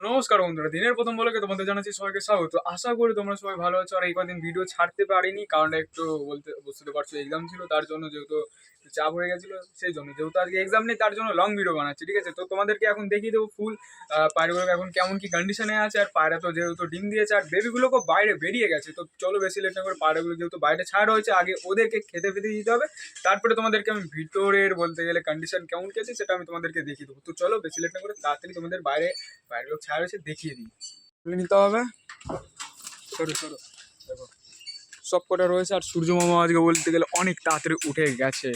নমস্কার বন্ধুরা, দিনের প্রথম ব্লগে তোমাদের জানাচ্ছি সবাইকে স্বাগত। আশা করি তোমরা সবাই ভালো আছো। আর এই কদিন ভিডিও ছাড়তে পারিনি, কারণ একটু বুঝতে পারছো এক্সাম ছিল, তার জন্য যেহেতু চাপ হয়ে গেছিলো, সেই জন্য যেহেতু আজকে এক্সাম নেই তার জন্য লং ভিডিও বানাচ্ছি, ঠিক আছে। তো তোমাদেরকে এখন দেখিয়ে দেবো ফুল পায়রাগুলো এখন কেমন কি কন্ডিশনে আছে। আর পায়রা তো যেহেতু ডিম দিয়েছে আর বেবিগুলোকে বাইরে বেরিয়ে গেছে, তো চলো বেশি লেট না করে পায়রাগুলো যেহেতু বাইরে ছাড়া হয়েছে, আগে ওদেরকে খেতে দিতে হবে। তারপরে তোমাদেরকে আমি ভিতরের বলতে গেলে কন্ডিশন কেমন কি আছে সেটা আমি তোমাদেরকে দেখিয়ে দেবো। তো চলো বেশি লেট না করে তাড়াতাড়ি তোমাদের বাইরের ছাড়া রয়েছে দেখিয়ে দিই। তুলে নিতে হবে, সরো সরো। দেখো সব কটা রয়েছে, আর সূর্য মামা আজকে বলতে গেলে অনেক তাড়াতাড়ি উঠে গেছে।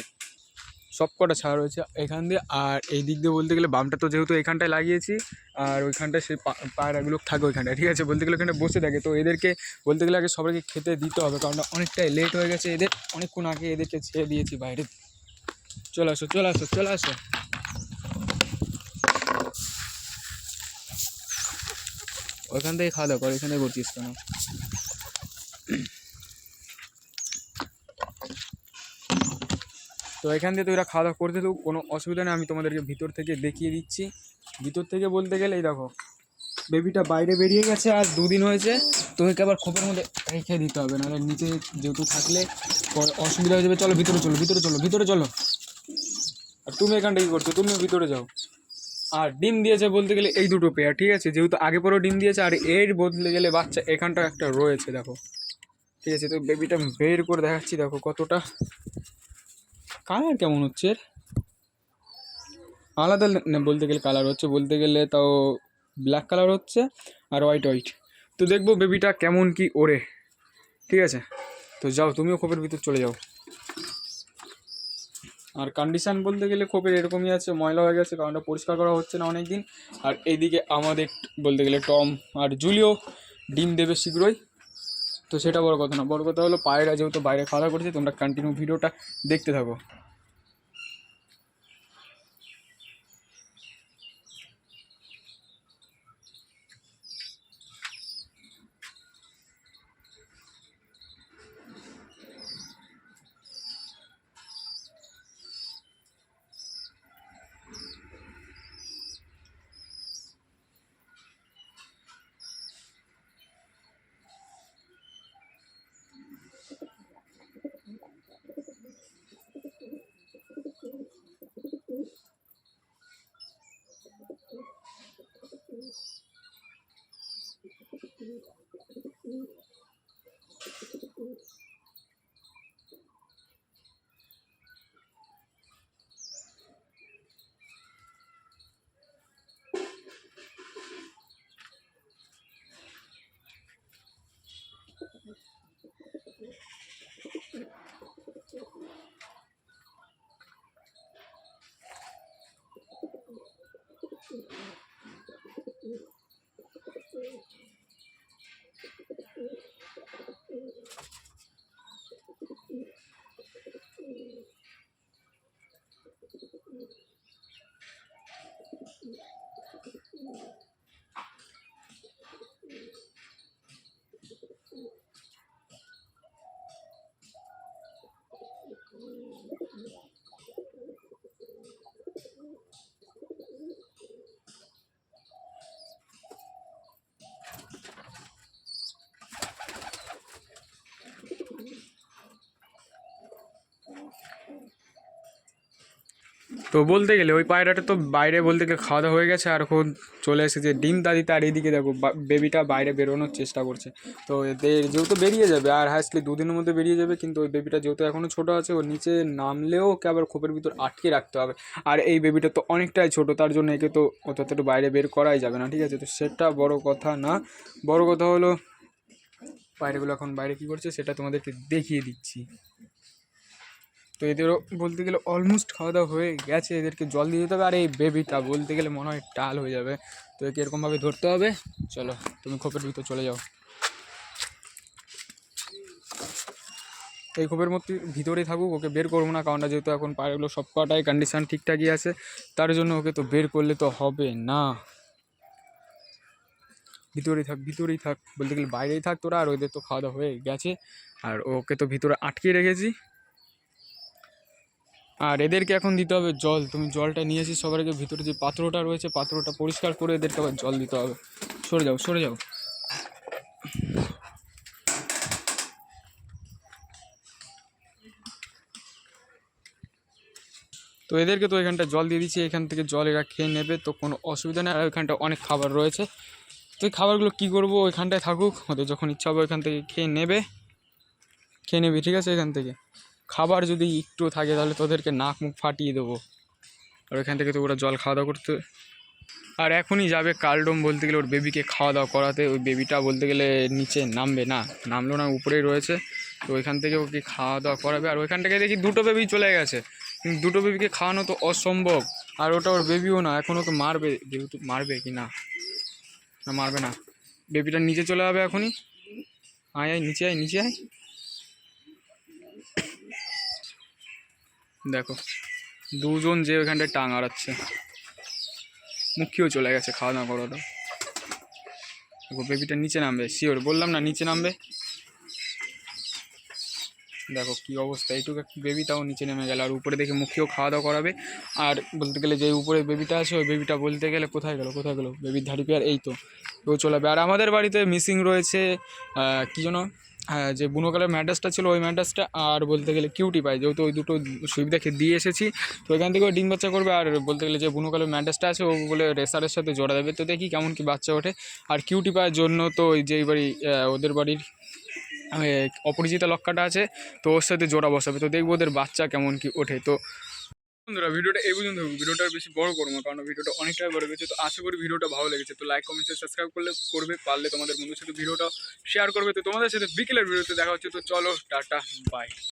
সব কটা ছাড়া রয়েছে এখান দিয়ে, আর এই দিক দিয়ে বলতে গেলে বামটা তো যেহেতু এখানটায় লাগিয়েছি, আর ওইখানটায় সেই পায়রাগুলো থাকে ওইখানটায়, ঠিক আছে। বলতে গেলে ওখানে বসে থাকে, তো এদেরকে বলতে গেলে আগে সবাইকে খেতে দিতে হবে, কারণ অনেকটাই লেট হয়ে গেছে। এদের অনেকক্ষণ আগে এদেরকে ছেড়ে দিয়েছি বাইরে। চলে আসো চলে আসো চলে আসো। ওইখান থেকে খাওয়া দাওয়া করো, এখানে করছিস কেন? তো এখান দিয়ে তো এরা খাওয়া দাওয়া করতে তো কোনো অসুবিধা নেই, আমি তোমাদেরকে ভিতর থেকে দেখিয়ে দিচ্ছি। ভিতর থেকে বলতে গেলে এই দেখো বেবিটা বাইরে বেরিয়ে গেছে, আর 2 দিন হয়েছে। তো একে আবার খোপের মধ্যে রেখে দিতে হবে, নাহলে নিচে যেহেতু থাকলে অসুবিধা হয়ে যাবে। চলো ভিতরে চলো ভিতরে চলো ভিতরে চলো। আর তুমি এখানটা কী করছো? তুমিও ভিতরে যাও। আর ডিম দিয়েছে বলতে গেলে এই দুটো পেয়ার, ঠিক আছে। যেহেতু আগে পরেও ডিম দিয়েছে, আর এর বদলে গেলে বাচ্চা এখানটা একটা রয়েছে দেখো, ঠিক আছে। তো বেবিটা বের করে দেখাচ্ছি, দেখো কতটা কালার কেমন হচ্ছে এর। আলাদা বলতে গেলে কালার হচ্ছে, বলতে গেলে তাও ব্ল্যাক কালার হচ্ছে আর হোয়াইট হোয়াইট। তো দেখবো বেবিটা কেমন কি ওড়ে, ঠিক আছে। তো যাও তুমিও খোপের ভিতর চলে যাও। আর কন্ডিশান বলতে গেলে খোপের এরকমই আছে, ময়লা হয়ে গেছে, কারণটা পরিষ্কার করা হচ্ছে না অনেক দিন। আর এইদিকে আমাদের বলতে গেলে টম আর জুলিও ডিম দেবে শীঘ্রই। তো সেটা বড় কথা না, বড় কথা হলো পায়রা যেহেতু বাইরে খাওয়া দাওয়া করছে, তোমরা কন্টিনিউ ভিডিওটা দেখতে থাকো। তো বলতে গেলে ওই পায়রাটা তো বাইরে বলতে গেলে খাওয়া দাওয়া হয়ে গেছে, আর এখন চলে এসেছে ডিম দাদিতে। আর এইদিকে দেখো বেবিটা বাইরে বেরোনোর চেষ্টা করছে। তো এদের যেহেতু বেরিয়ে যাবে, আর হাসলি 2 দিনের মধ্যে বেরিয়ে যাবে, কিন্তু ওই বেবিটা যেহেতু এখনও ছোটো আছে, ওর নিচে নামলেও ওকে আবার খোপের ভিতর আটকে রাখতে হবে। আর এই বেবিটা তো অনেকটাই ছোটো, তার জন্য একে তো অতটা বাইরে বের করাই যাবে না, ঠিক আছে। তো সেটা বড় কথা না, বড় কথা হলো পায়রাগুলো এখন বাইরে কী করছে সেটা তোমাদেরকে দেখিয়ে দিচ্ছি। তো এদেরও বলতে গেলে অলমোস্ট খাওয়া দাওয়া হয়ে গেছে, এদেরকে জল দিয়ে দিতে হবে। আর এই বেবিটা বলতে গেলে মনে হয় টাল হয়ে যাবে, তো একে এরকমভাবে ধরতে হবে। চলো তুমি খোপের ভিতর চলে যাও। এই খোপের মধ্যে ভিতরেই থাকুক, ওকে বের করবো না, কারণটা যেহেতু এখন পায়রাগুলো সব কটাই কন্ডিশান ঠিকঠাকই আছে, তার জন্য ওকে তো বের করলে তো হবে না। ভিতরেই থাক বলতে গেলে বাইরেই থাক তোরা। আর ওদের তো খাওয়া দাওয়া হয়ে গেছে, আর ওকে তো ভিতরে আটকে রেখেছি। আর এদেরকে এখন দিতে হবে জল। তুমি জলটা নিয়ে এসে সবার আগে ভিতরে যে পাত্রটা রয়েছে পাত্রটা পরিষ্কার করে এদেরকে আবার জল দিতে হবে। সরে যাও সরে যাও। তো এদেরকে তো এখানটা জল দিয়ে দিচ্ছি, এখান থেকে জল এরা খেয়ে নেবে, তো কোনো অসুবিধা নেই। আর ওইখানটা অনেক খাবার রয়েছে, তো এই খাবারগুলো কী করবো, ওইখানটায় থাকুক, ওদের যখন ইচ্ছা হবে ওইখান থেকে খেয়ে নেবে ঠিক আছে। এখান থেকে খাবার যদি একটু থাকে তাহলে তোদেরকে নাক মুখ ফাটিয়ে দেবো। আর ওইখান থেকে তো ওরা জল খাওয়া দাওয়া করতে। আর এখনই যাবে কালডোম বলতে গেলে ওর বেবিকে খাওয়া দাওয়া করাতে। ওই বেবিটা বলতে গেলে নিচে নামবে না, নামলো না, উপরেই রয়েছে। তো ওইখান থেকে ওকে খাওয়া দাওয়া করাবে। আর ওইখান থেকে দেখি 2টো বেবি চলে গেছে, কিন্তু 2টো বেবিকে খাওয়ানো তো অসম্ভব। আর ওটা ওর বেবিও না, এখন ওকে মারবে, যেহেতু মারবে কি না, না মারবে না। বেবিটা নিচে চলে যাবে এখনই। আয় আয় নিচে আয় নিচে আয়। দেখো 2জন যে ওইখানটায় টাং আড়াচ্ছে, মুখিও চলে গেছে খাওয়া দাওয়া করাটা। দেখো বেবিটা নিচে নামবে শিওর, বললাম না নিচে নামবে। দেখো কি অবস্থা, এইটুকু বেবি তাও নিচে নেমে গেল। আর উপরে দেখে মুখিও খাওয়া দাওয়া করাবে। আর বলতে গেলে যে উপরে বেবিটা আছে ওই বেবিটা বলতে গেলে কোথায় গেল বেবির ধাড়ি পেয়ার, এই তো ও চলে যাবে। আর আমাদের বাড়িতে মিসিং রয়েছে কী যেন, হ্যাঁ যে বুনো কালার ম্যাড্রাসটা ছিল ওই ম্যাড্রাসটা, আর বলতে গেলে কিউটি পাই, যেহেতু ওই দুটো সুবিধাকে দিয়ে এসেছি। তো এখান থেকে ডিম বাচ্চা করবে। আর বলতে গেলে যে বুনো কালার ম্যাড্রাসটা আছে ও বলে রেসারের সাথে জোড়া দেবে, তো দেখি কেমন কি বাচ্চা ওঠে। আর কিউটি পায়ের জন্য তো ওই যেই বাড়ি ওদের বাড়ির অপরিচিতা লক্কাটা আছে, তো ওর সাথে জোড়া বসাবে, তো দেখবো ওদের বাচ্চা কেমন কি ওঠে। তো বন্ধুরা ভিডিওটা এই পর্যন্ত হবে, ভিডিওটা বেশি বড় করবো না কারণ ভিডিওটা অনেকটাই বড় গেছে। তো আশা করি ভিডিওটা ভালো লেগেছে। তো লাইক কমেন্ট সাবস্ক্রাইব করবে, পারলে তোমাদের বন্ধুর সাথে ভিডিওটা শেয়ার করবে। তো তোমাদের সাথে বিকেলের ভিডিওতে দেখা হচ্ছে। তো চলো টাটা বাই।